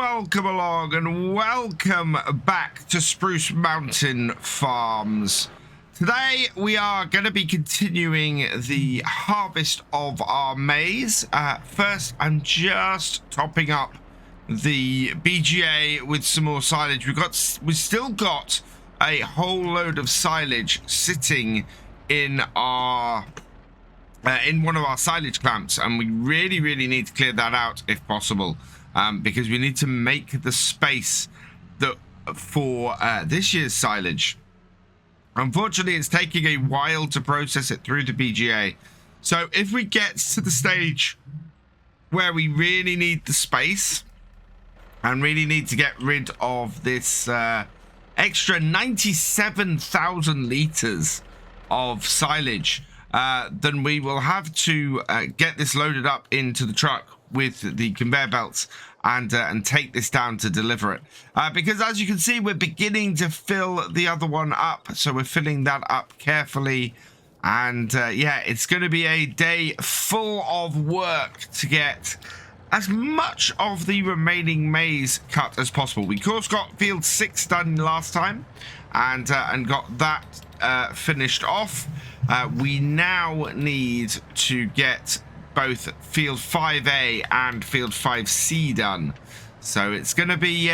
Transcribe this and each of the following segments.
welcome along and welcome back to Spruce Mountain Farms. Today we are going to be continuing the harvest of our maize. First, I'm just topping up the BGA with some more silage. We've still got a whole load of silage sitting in our in one of our silage clamps, and we really need to clear that out if possible, because we need to make the space that for this year's silage. Unfortunately, it's taking a while to process it through the BGA. So if we get to the stage where we really need the space and really need to get rid of this extra 97,000 liters of silage, then we will have to get this loaded up into the truck with the conveyor belts and take this down to deliver it, because as you can see, we're beginning to fill the other one up. So we're filling that up carefully, and yeah, it's going to be a day full of work to get as much of the remaining maize cut as possible. We of course got field 6 done last time, and got that finished off. We now need to get both field 5A and field 5C done. So it's going to be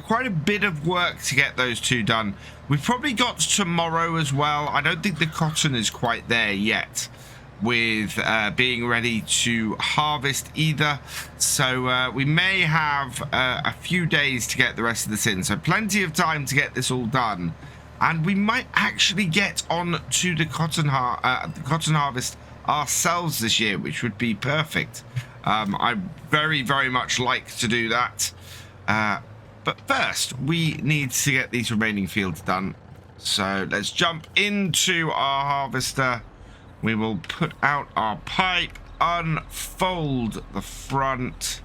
quite a bit of work to get those two done. We've probably got tomorrow as well. I don't think the cotton is quite there yet with being ready to harvest either. So we may have a few days to get the rest of this in. So plenty of time to get this all done. And we might actually get on to the cotton harvest ourselves this year, which would be perfect. I very much like to do that. But first, we need to get these remaining fields done. So let's jump into our harvester. We will put out our pipe, unfold the front,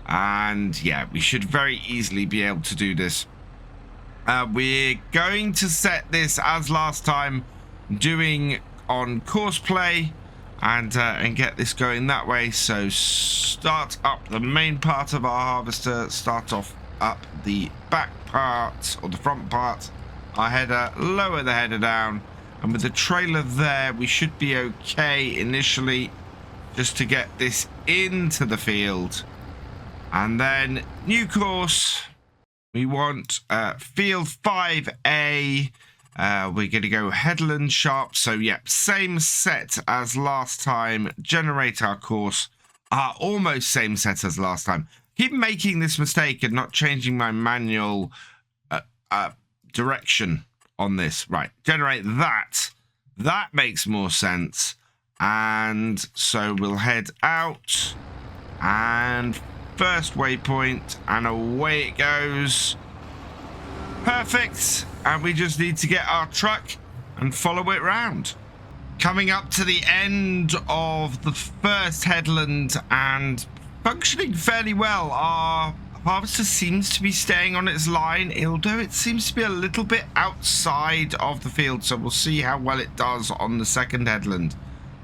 and yeah, we should very easily be able to do this. We're going to set this as last time, doing on course play, and get this going that way. So start up the main part of our harvester, start off up the back part or the front part, our header, lower the header down, and with the trailer there we should be okay initially, just to get this into the field. And then new course, we want field 5A. We're going to go headland sharp. So yep, same set as last time. Generate our course. Almost same set as last time. Keep making this mistake and not changing my manual direction on this. Right, generate that. That makes more sense. And so we'll head out, and first waypoint, and away it goes. Perfect. And we just need to get our truck and follow it round. Coming up to the end of the first headland and functioning fairly well. Our harvester seems to be staying on its line, although it seems to be a little bit outside of the field. So we'll see how well it does on the second headland.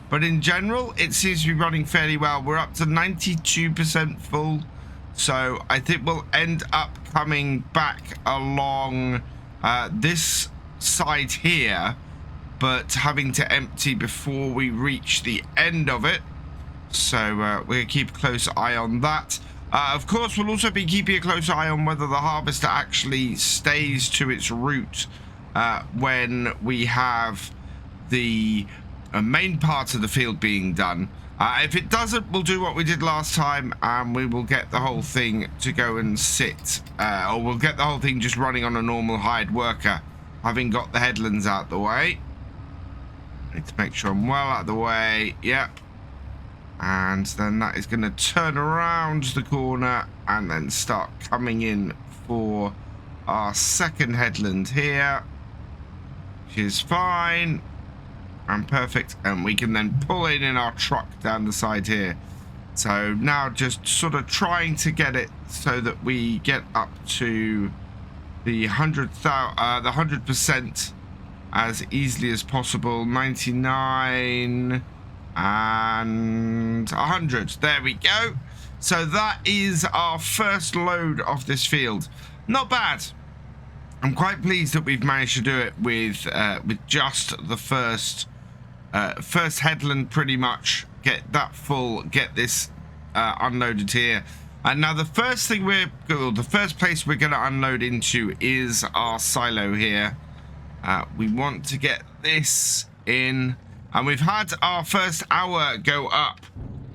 But in general, it seems to be running fairly well. We're up to 92% full. So I think we'll end up coming back along this side here, but having to empty before we reach the end of it. So we're going to keep a close eye on that. Of course, we'll also be keeping a close eye on whether the harvester actually stays to its route when we have the main part of the field being done. If it doesn't, we'll do what we did last time, and we will get the whole thing to go and sit, or we'll get the whole thing just running on a normal hired worker, having got the headlands out the way. Need to make sure I'm well out of the way. Yep. And then that is going to turn around the corner and then start coming in for our second headland here, which is fine and perfect, and we can then pull in our truck down the side here. So now just sort of trying to get it so that we get up to the 100% as easily as possible. 99 and 100. There we go. So that is our first load of this field. Not bad. I'm quite pleased that we've managed to do it with just the first headland, pretty much. Get that full, get this unloaded here. And now the first place we're going to unload into is our silo here. We want to get this in, and we've had our first hour go up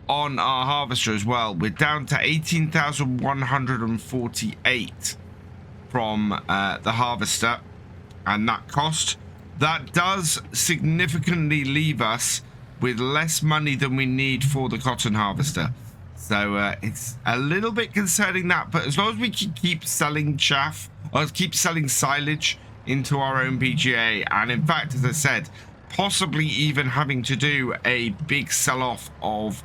on our harvester as well. We're down to 18,148 from the harvester, and that cost. That does significantly leave us with less money than we need for the cotton harvester. So it's a little bit concerning that, but as long as we can keep selling chaff, or keep selling silage into our own PGA, and in fact, as I said, possibly even having to do a big sell-off of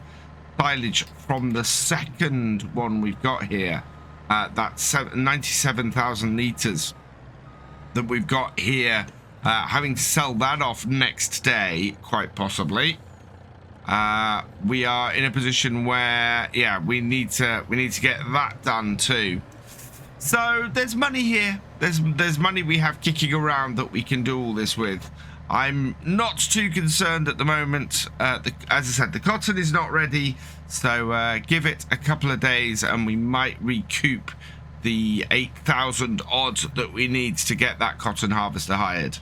silage from the second one we've got here, that's 97,000 litres that we've got here, having to sell that off next day, quite possibly. We are in a position where, yeah, we need to get that done too. So there's money here. There's money we have kicking around that we can do all this with. I'm not too concerned at the moment. As I said, the cotton is not ready, so give it a couple of days and we might recoup the 8,000 odd that we need to get that cotton harvester hired.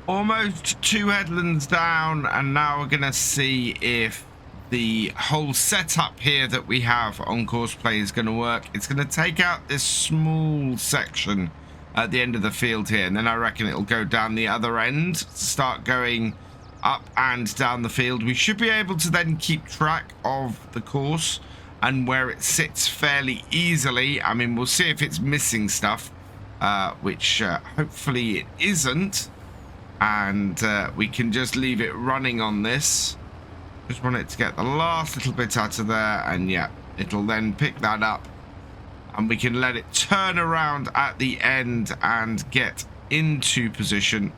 Almost 2 headlands down, and now we're gonna see if the whole setup here that we have on Courseplay is gonna work. It's gonna take out this small section at the end of the field here, and then I reckon it'll go down the other end, start going up and down the field. We should be able to then keep track of the course and where it sits fairly easily. I mean, we'll see if it's missing stuff, which hopefully it isn't. And we can just leave it running on this. Just want it to get the last little bit out of there, and yeah, it'll then pick that up, and we can let it turn around at the end and get into position.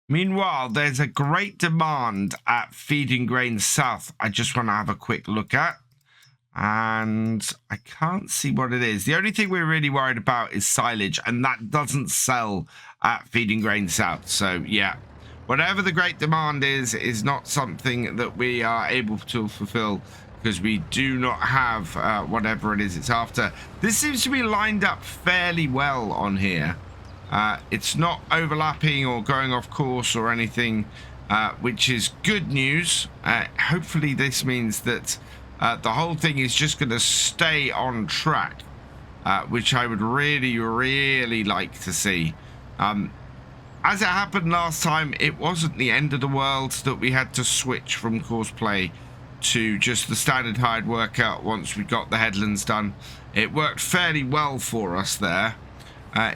Meanwhile, there's a great demand at Feeding Grain South. I just want to have a quick look at, and I can't see what it is. The only thing we're really worried about is silage, and that doesn't sell at Feeding Grain South. So yeah, whatever the great demand is not something that we are able to fulfill, because we do not have whatever it is it's after. This seems to be lined up fairly well on here. It's not overlapping or going off course or anything, which is good news. Hopefully this means that the whole thing is just going to stay on track, which I would really, really like to see. As it happened last time, it wasn't the end of the world that we had to switch from Courseplay to just the standard hired worker once we got the headlands done. It worked fairly well for us there.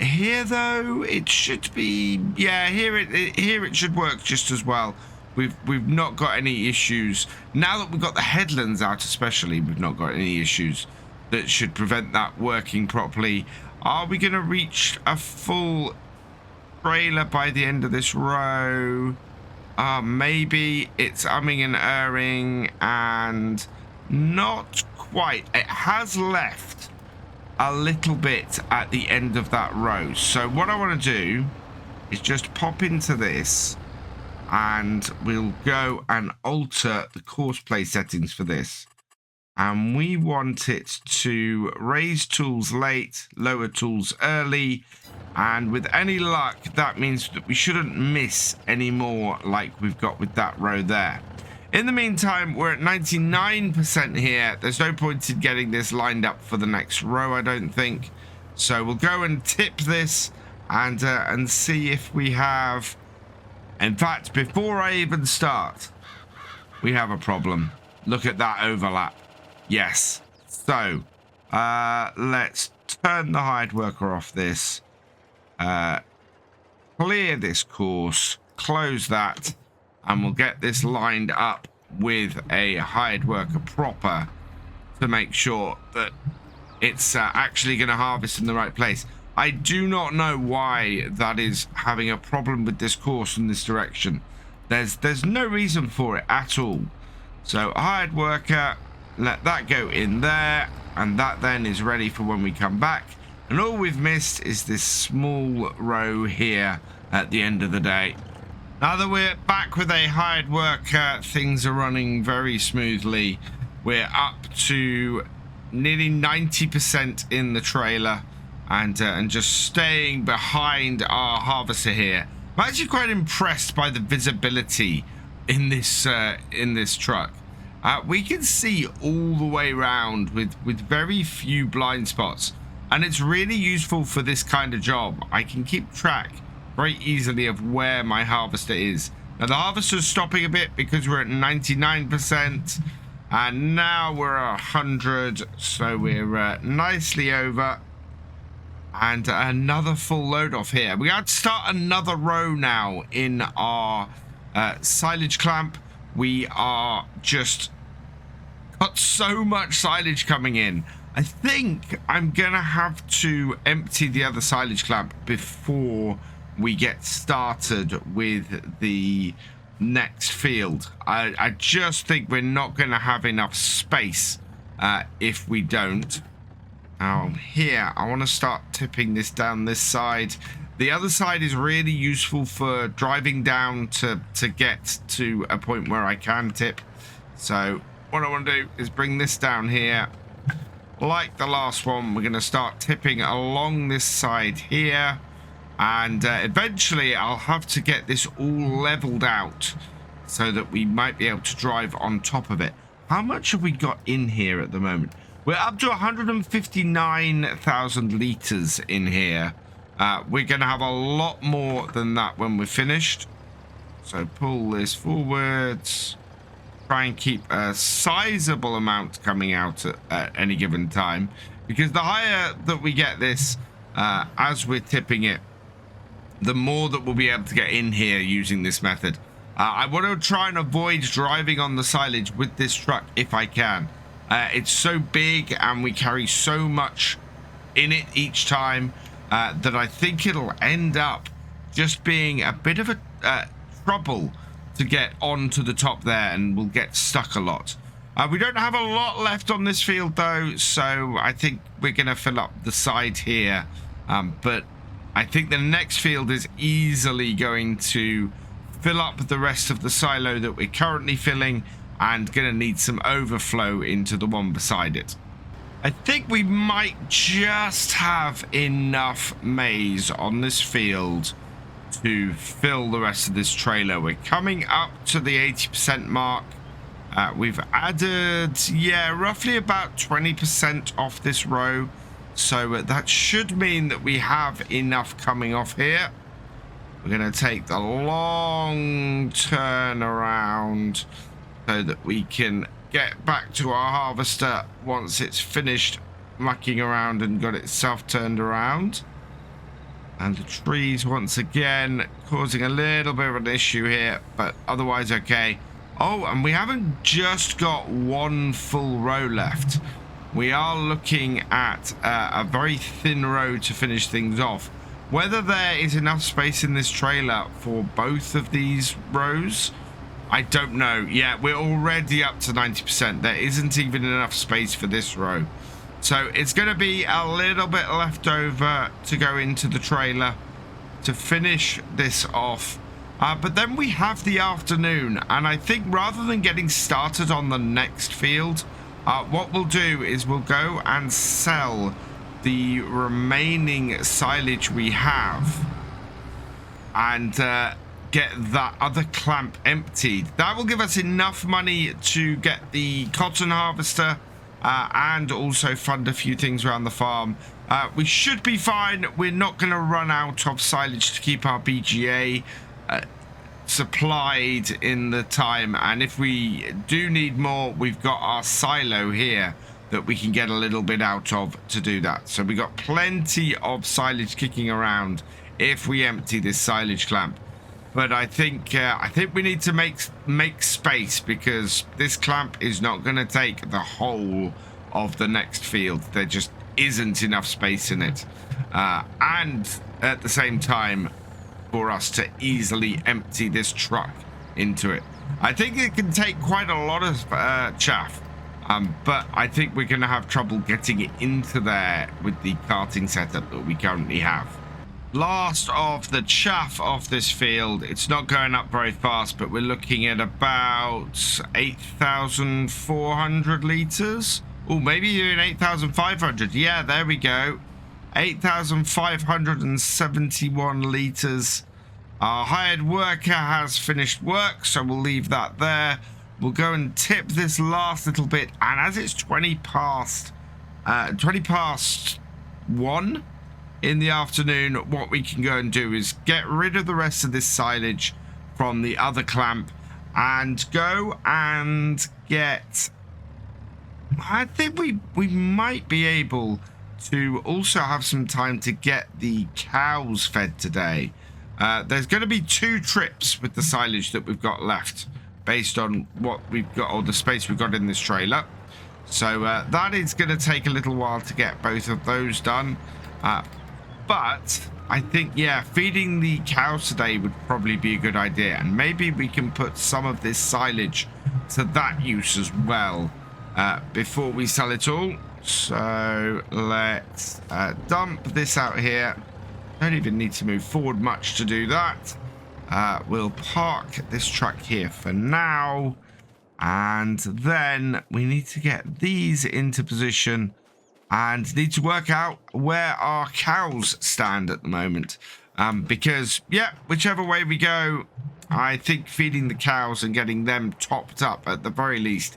Here though, it should be, yeah, here it should work just as well. We've not got any issues. Now that we've got the headlands out especially, we've not got any issues that should prevent that working properly. Are we going to reach a full trailer by the end of this row? Maybe. It's umming and erring, and not quite. It has left a little bit at the end of that row. So what I want to do is just pop into this, and we'll go and alter the Courseplay settings for this. And we want it to raise tools late, lower tools early, and with any luck, that means that we shouldn't miss any more like we've got with that row there. In the meantime, we're at 99% here. There's no point in getting this lined up for the next row, I don't think. So we'll go and tip this and see if we have... In fact, before I even start, we have a problem. Look at that overlap. Yes. So, let's turn the hired worker off this. Clear this course, close that, and we'll get this lined up with a hired worker proper to make sure that it's actually going to harvest in the right place. I do not know why that is having a problem with this course in this direction. There's no reason for it at all. So hired worker, let that go in there, and that then is ready for when we come back. And all we've missed is this small row here at the end of the day. Now that we're back with a hired worker, things are running very smoothly. We're up to nearly 90% in the trailer, and just staying behind our harvester here. I'm actually quite impressed by the visibility in this truck. We can see all the way around with very few blind spots, and it's really useful for this kind of job. I can keep track very easily of where my harvester is. Now the harvester's stopping a bit because we're at 99%, and now we're 100, so we're nicely over. And another full load off here. We got to start another row now in our silage clamp. We are just got so much silage coming in. I think I'm gonna have to empty the other silage clamp before we get started with the next field. I just think we're not gonna have enough space if we don't. Now here, I want to start tipping this down this side. The other side is really useful for driving down to get to a point where I can tip. So what I want to do is bring this down here. Like the last one, we're going to start tipping along this side here. And eventually I'll have to get this all leveled out so that we might be able to drive on top of it. How much have we got in here at the moment? We're up to 159,000 litres in here. We're going to have a lot more than that when we're finished. So pull this forwards. Try and keep a sizable amount coming out at any given time. Because the higher that we get this, as we're tipping it, the more that we'll be able to get in here using this method. I want to try and avoid driving on the silage with this truck if I can. It's so big and we carry so much in it each time that I think it'll end up just being a bit of a trouble to get onto the top there, and we'll get stuck a lot. We don't have a lot left on this field though, so I think we're going to fill up the side here. But I think the next field is easily going to fill up the rest of the silo that we're currently filling, and gonna need some overflow into the one beside it. I think we might just have enough maize on this field to fill the rest of this trailer. We're coming up to the 80% mark. We've added, yeah, roughly about 20% off this row. So that should mean that we have enough coming off here. We're gonna take the long turn around so that we can get back to our harvester once it's finished mucking around and got itself turned around. And the trees once again causing a little bit of an issue here, but otherwise okay. Oh, and we haven't just got one full row left. We are looking at a very thin row to finish things off. Whether there is enough space in this trailer for both of these rows, I don't know. Yeah, we're already up to 90%. There isn't even enough space for this row. So it's going to be a little bit left over to go into the trailer to finish this off. But then we have the afternoon. And I think rather than getting started on the next field, what we'll do is we'll go and sell the remaining silage we have. And get that other clamp emptied. That will give us enough money to get the cotton harvester and also fund a few things around the farm. We should be fine. We're not going to run out of silage to keep our BGA supplied in the time, and if we do need more, we've got our silo here that we can get a little bit out of to do that. So we got plenty of silage kicking around if we empty this silage clamp. But I think we need to make space, because this clamp is not going to take the whole of the next field. There just isn't enough space in it, and at the same time for us to easily empty this truck into it. I think it can take quite a lot of chaff. But I think we're going to have trouble getting it into there with the carting setup that we currently have. Last of the chaff off this field. It's not going up very fast, but we're looking at about 8,400 litres. Oh, maybe even 8,500. Yeah, there we go. 8,571 litres. Our hired worker has finished work, so we'll leave that there. We'll go and tip this last little bit, and as it's 20 past 1 in the afternoon, what we can go and do is get rid of the rest of this silage from the other clamp and go and get... I think we might be able to also have some time to get the cows fed today. There's going to be 2 trips with the silage that we've got left based on what we've got, or the space we've got in this trailer. So that is going to take a little while to get both of those done. But I think, yeah, feeding the cows today would probably be a good idea. And maybe we can put some of this silage to that use as well before we sell it all. So let's dump this out here. Don't even need to move forward much to do that. We'll park this truck here for now. And then we need to get these into position and need to work out where our cows stand at the moment. Because, yeah, whichever way we go, I think feeding the cows and getting them topped up at the very least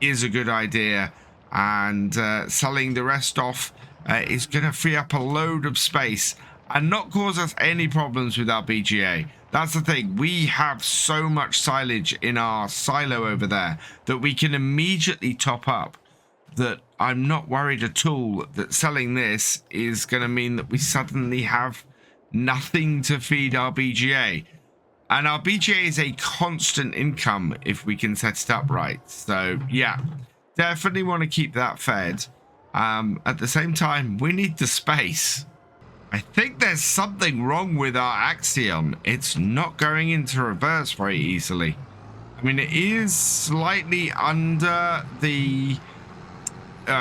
is a good idea. And selling the rest off is going to free up a load of space and not cause us any problems with our BGA. That's the thing. We have so much silage in our silo over there that we can immediately top up, that I'm not worried at all that selling this is going to mean that we suddenly have nothing to feed our BGA. And our BGA is a constant income if we can set it up right. So, yeah, definitely want to keep that fed. At the same time, we need the space. I think there's something wrong with our Axion. It's not going into reverse very easily. I mean, it is slightly under the...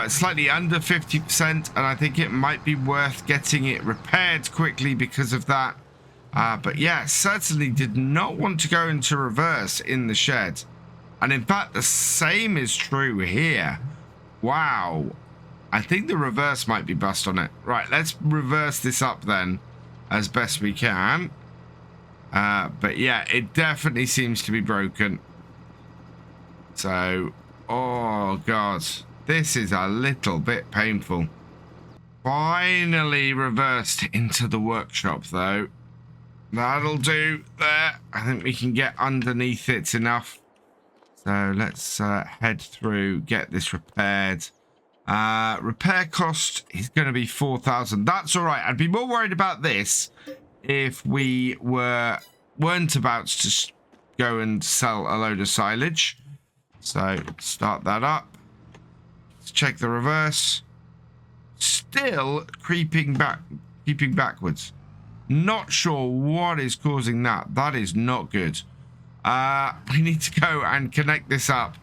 slightly under 50%, and I think it might be worth getting it repaired quickly because of that. But yeah, certainly did not want to go into reverse in the shed. And in fact, the same is true here. Wow. I think the reverse might be bust on it. Right, let's reverse this up then as best we can. But yeah, it definitely seems to be broken. So, oh God, this is a little bit painful. Finally reversed into the workshop though. That'll do there. I think we can get underneath it enough. So let's head through, get this repaired. Repair cost is going to be 4,000. That's all right. I'd be more worried about this if we weren't about to go and sell a load of silage. So start that up. Let's check the reverse. Still creeping backwards. Not sure what is causing that. That is not good. We need to go and connect this up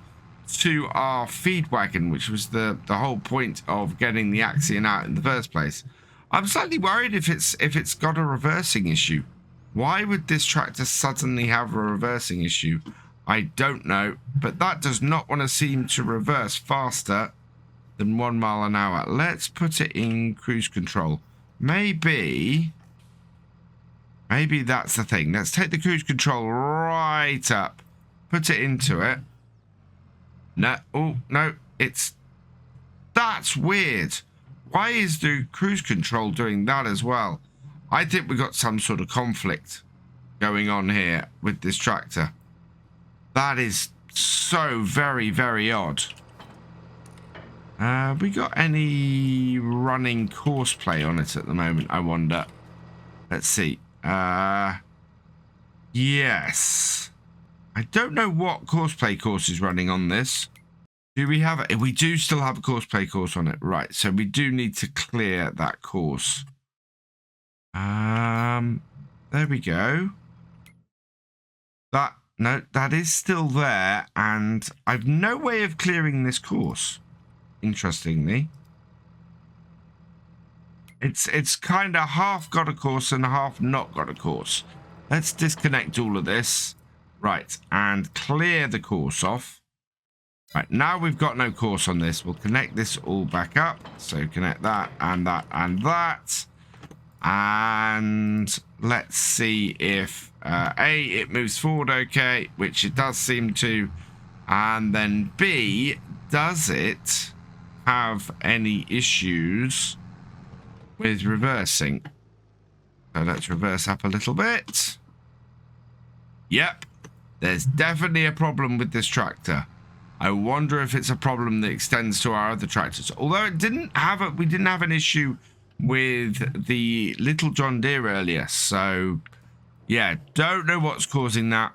to our feed wagon, which was the whole point of getting the Axion out in the first place. I'm slightly worried if it's got a reversing issue. Why would this tractor suddenly have a reversing issue? I don't know, but that does not want to seem to reverse faster than 1 mile an hour. Let's put it in cruise control. Maybe that's the thing. Let's take the cruise control right up, put it into it. No, oh, no, that's weird. Why is the cruise control doing that as well? I think we got some sort of conflict going on here with this tractor. That is so very, very odd. We got any running course play on it at the moment, I wonder. Let's see. Yes. I don't know what courseplay course is running on this. Do we have it? We do still have a courseplay course on it. Right, so we do need to clear that course. There we go. That no, that is still there, and I've no way of clearing this course. Interestingly, it's kind of half got a course and half not got a course. Let's disconnect all of this. Right, and clear the course off. Right, now we've got no course on this. We'll connect this all back up. So connect that and that and that. And let's see if A, it moves forward okay, which it does seem to. And then B, does it have any issues with reversing? So let's reverse up a little bit. Yep, there's definitely a problem with this tractor. I wonder if it's a problem that extends to our other tractors. Although we didn't have an issue with the little John Deere earlier. So yeah, don't know what's causing that.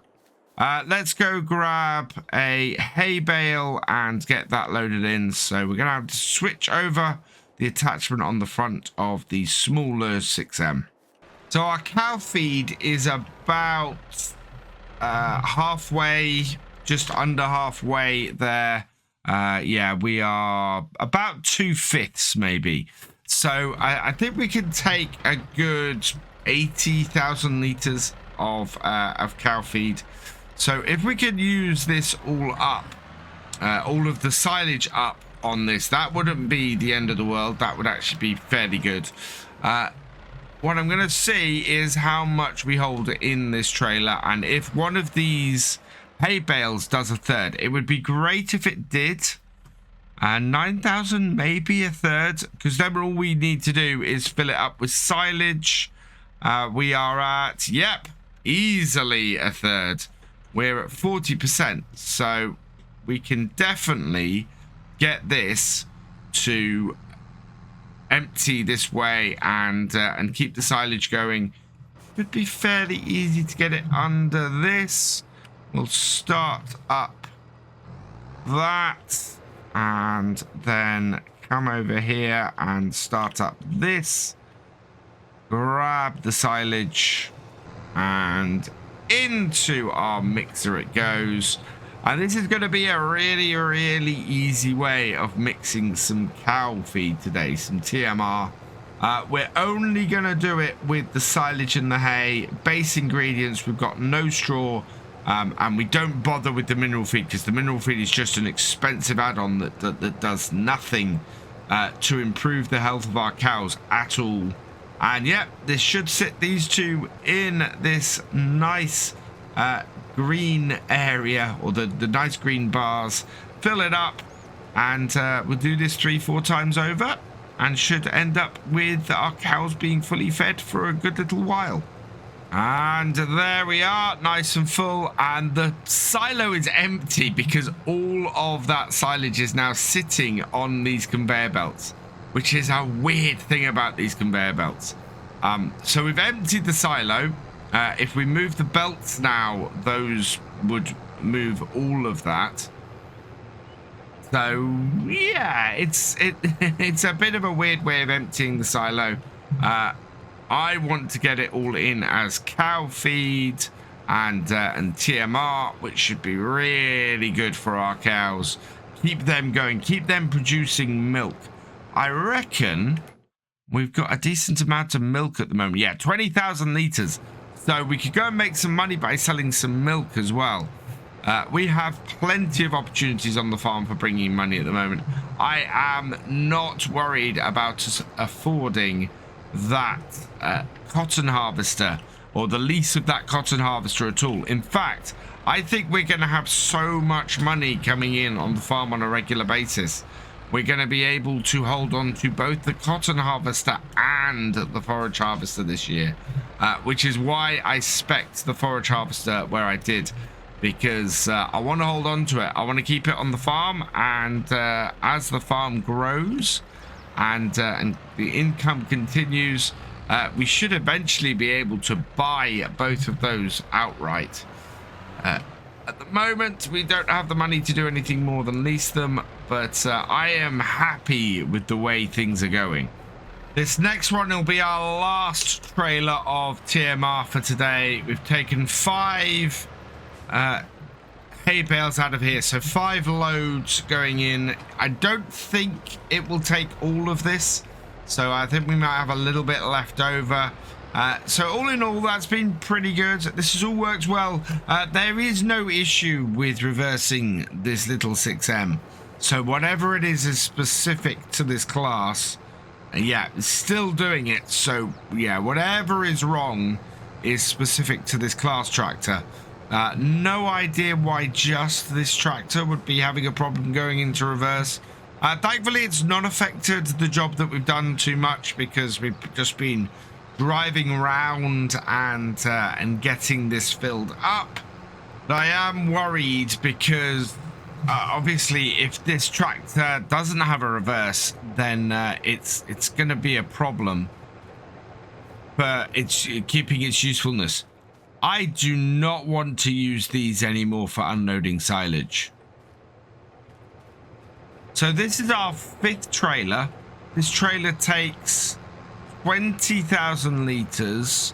Let's go grab a hay bale and get that loaded in. So we're gonna have to switch over the attachment on the front of the smaller 6M. So our cow feed is about halfway, just under halfway there. Yeah, we are about 2/5 maybe. So I think we can take a good 80,000 liters of cow feed. So if we could use this all up, all of the silage up on this, that wouldn't be the end of the world. That would actually be fairly good. What I'm going to see is how much we hold in this trailer, and if one of these hay bales does a third. It would be great if it did. 9,000, maybe a third, because then all we need to do is fill it up with silage. We are at, yep, easily a third. We're at 40%, so we can definitely get this to empty this way and keep the silage going. Should be fairly easy to get it under this. We'll start up that and then come over here and start up this. Grab the silage and into our mixer it goes. And this is going to be a really, really easy way of mixing some cow feed today, some TMR. We're only going to do it with the silage and the hay. Base ingredients, we've got no straw, and we don't bother with the mineral feed because the mineral feed is just an expensive add-on that does nothing to improve the health of our cows at all. And yep, this should sit these two in this nice green area, or the nice green bars. Fill it up, and we'll do this 3-4 times over, and should end up with our cows being fully fed for a good little while. And there we are, nice and full, and the silo is empty because all of that silage is now sitting on these conveyor belts, which is a weird thing about these conveyor belts. So we've emptied the silo. If we move the belts now, those would move all of that. So yeah, it's a bit of a weird way of emptying the silo. I want to get it all in as cow feed and TMR, which should be really good for our cows. Keep them going, keep them producing milk. I reckon we've got a decent amount of milk at the moment. Yeah, 20,000 liters. So we could go and make some money by selling some milk as well. We have plenty of opportunities on the farm for bringing money at the moment. I am not worried about us affording that cotton harvester or the lease of that cotton harvester at all. In fact, I think we're going to have so much money coming in on the farm on a regular basis. We're going to be able to hold on to both the cotton harvester and the forage harvester this year, which is why I spec'd the forage harvester where I did, because I want to hold on to it. I want to keep it on the farm, and as the farm grows and the income continues, we should eventually be able to buy both of those outright. At the moment, we don't have the money to do anything more than lease them, but I am happy with the way things are going. This next one will be our last trailer of TMR for today. We've taken 5 hay bales out of here. So 5 loads going in. I don't think it will take all of this. So I think we might have a little bit left over. So all in all, that's been pretty good. This has all worked well. There is no issue with reversing this little 6M. So whatever it is specific to this class, yeah, it's still doing it. So yeah, whatever is wrong is specific to this class tractor. No idea why just this tractor would be having a problem going into reverse. Thankfully, it's not affected the job that we've done too much because we've just been driving around and getting this filled up. But I am worried because obviously if this tractor doesn't have a reverse, then it's going to be a problem. But it's keeping its usefulness. I do not want to use these anymore for unloading silage. So this is our 5th trailer. This trailer takes 20,000 litres.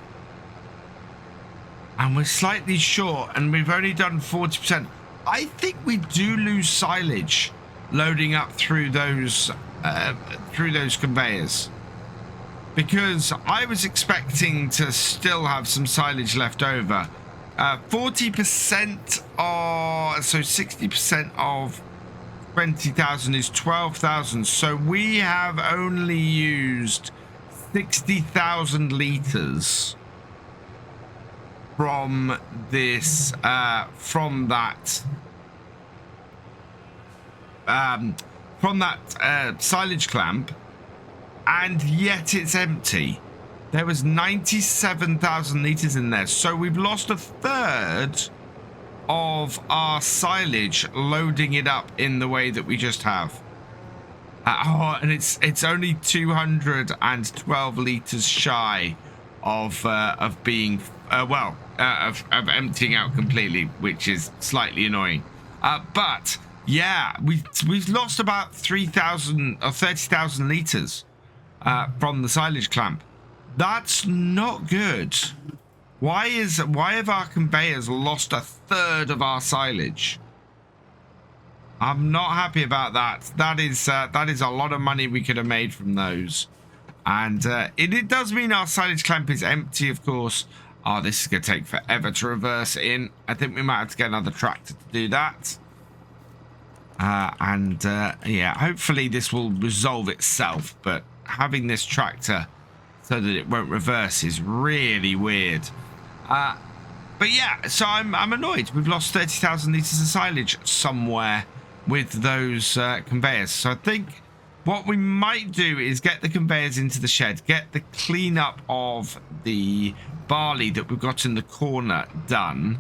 And we're slightly short and we've only done 40%. I think we do lose silage loading up through those conveyors. Because I was expecting to still have some silage left over. 40% or so 60% of 20,000 is 12,000. So we have only used 60,000 litres from this from that silage clamp. And yet it's empty. There was 97,000 litres in there. So we've lost 1/3 of our silage loading it up in the way that we just have. And it's only 212 litres shy of being of emptying out completely, which is slightly annoying. But yeah, we've lost about 3,000 or 30,000 litres. From the silage clamp. That's not good. Why have our conveyors lost 1/3 of our silage? I'm not happy about that. That is a lot of money we could have made from those. And it does mean our silage clamp is empty, of course. Oh, this is going to take forever to reverse in. I think we might have to get another tractor to do that. Yeah, hopefully this will resolve itself, but having this tractor so that it won't reverse is really weird. But yeah, so I'm annoyed. We've lost 30,000 litres of silage somewhere with those conveyors. So I think what we might do is get the conveyors into the shed, get the cleanup of the barley that we've got in the corner done,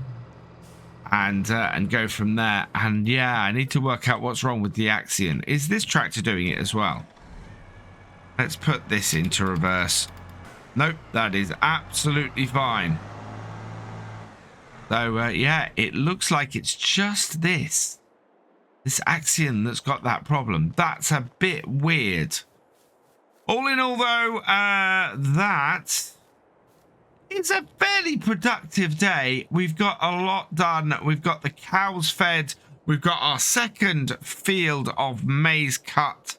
and go from there. And yeah, I need to work out what's wrong with the Axion. Is this tractor doing it as well? Let's put this into reverse. Nope, that is absolutely fine. So yeah, it looks like it's just this Axion that's got that problem. That's a bit weird. All in all, though, that is a fairly productive day. We've got a lot done. We've got the cows fed. We've got our 2nd field of maize cut.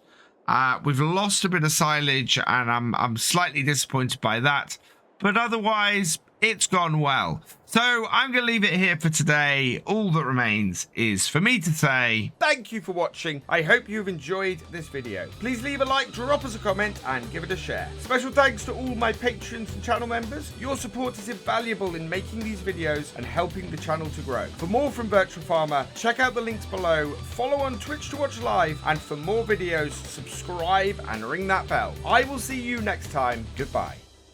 We've lost a bit of silage, and I'm slightly disappointed by that. But otherwise, it's gone well. So I'm going to leave it here for today. All that remains is for me to say thank you for watching. I hope you've enjoyed this video. Please leave a like, drop us a comment, and give it a share. Special thanks to all my patrons and channel members. Your support is invaluable in making these videos and helping the channel to grow. For more from Virtual Farmer, check out the links below, follow on Twitch to watch live, and for more videos, subscribe and ring that bell. I will see you next time. Goodbye.